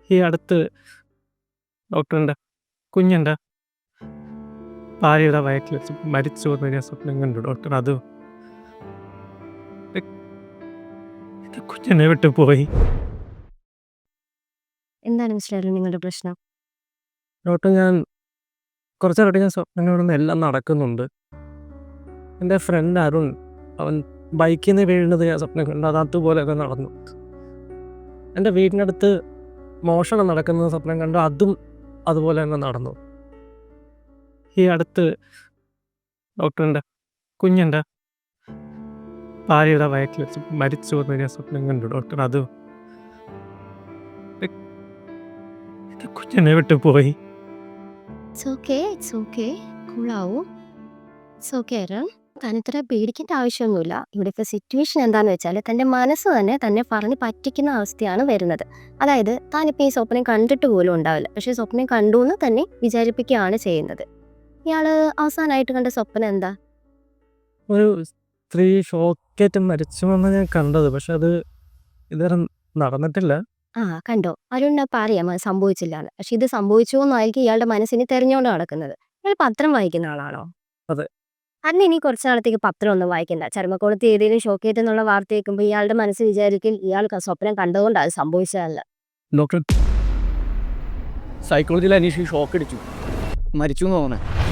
ഈ അടുത്ത് ഡോക്ടറിൻ്റെ കുഞ്ഞിൻ്റെ ഭാര്യയുടെ വയറ്റിൽ വെച്ച് മരിച്ചു എന്ന് ഞാൻ സ്വപ്നം കണ്ടു ഡോക്ടർ. അത് കുഞ്ഞിനെ വിട്ടു പോയി. എന്താണ് മിസ്റ്റർ അരുൺ നിങ്ങളുടെ പ്രശ്നം? ഡോക്ടർ, ഞാൻ കുറച്ചായിട്ട് ഞാൻ സ്വപ്നം കാണുന്ന എല്ലാം നടക്കുന്നുണ്ട്. എൻ്റെ ഫ്രണ്ട് അരുൺ, അവൻ ബൈക്കിൽ നിന്ന് വീഴുന്നത് ഞാൻ സ്വപ്നം കണ്ടു. അത് അതുപോലെയൊക്കെ നടന്നു. എൻ്റെ വീടിനടുത്ത് മോഷണം നടക്കുന്നത് സ്വപ്നം കണ്ടു. അതും അതുപോലെ തന്നെ നടന്നു. ഈ അടുത്ത് ഡോക്ടറിൻ്റെ കുഞ്ഞിൻ്റെ ഭാര്യയുടെ വയറ്റിൽ വെച്ച് മരിച്ചു എന്ന് ഞാൻ സ്വപ്നം കണ്ടു ഡോക്ടർ. അത് കുഞ്ഞിനെ വിട്ടു പോയി. ഇറ്റ്സ് ഓക്കെ കൂളാവൂ. ഇറ്റ്സ് ഓക്കെ അരുൺ, താൻ ഇത്ര പേടിക്കേണ്ട ആവശ്യമൊന്നുമില്ല. ഇവിടുത്തെ സിറ്റുവേഷൻ എന്താണെന്ന് വെച്ചാൽ തൻ്റെ മനസ്സ് തന്നെ പറഞ്ഞ് പറ്റിക്കുന്ന അവസ്ഥയാണ് വരുന്നത്. അതായത് താനിപ്പോൾ ഈ സ്വപ്നം കണ്ടിട്ട് പോലും ഉണ്ടാവില്ല, പക്ഷേ സ്വപ്നം കണ്ടു എന്ന് തന്നെ വിചാരിപ്പിക്കുകയാണ് ചെയ്യുന്നത്. ഇയാൾ അവസാനമായിട്ട് കണ്ട സ്വപ്നം എന്താ? ഒരു സ്ത്രീ ഷോക്കേറ്റ് മരിച്ചു എന്ന് ഞാൻ കണ്ടത്, പക്ഷെ അത് ഇതുവരെ നടന്നിട്ടില്ല. കണ്ടോ, അരുണിനെ പറയാം അത് സംഭവിച്ചില്ല എന്ന്. പക്ഷെ ഇത് സംഭവിച്ചു എന്നായിരിക്കും ഇയാളുടെ മനസ്സിന് തെരഞ്ഞുകൊണ്ട് നടക്കുന്നത്. ഇയാൾ പത്രം വായിക്കുന്ന ആളാണോ? അതെ. അന്ന് ഇനി കുറച്ച് നാളത്തേക്ക് പത്രം ഒന്നും വായിക്കണ്ട. ചർമ്മക്കോളത്ത് ഏതെങ്കിലും ഷോക്കേറ്റ് എന്നുള്ള വാർത്ത കേൾക്കുമ്പോൾ ഇയാളുടെ മനസ്സ് വിചാരിക്കും ഇയാൾ സ്വപ്നം കണ്ടുകൊണ്ട് അത് സംഭവിച്ചതല്ല. ഡോക്ടർ, സൈക്കോളജിയിൽ അനീഷ് ഷോക്ക് അടിച്ചു, മരിച്ചു എന്ന് തോന്നുന്നത്.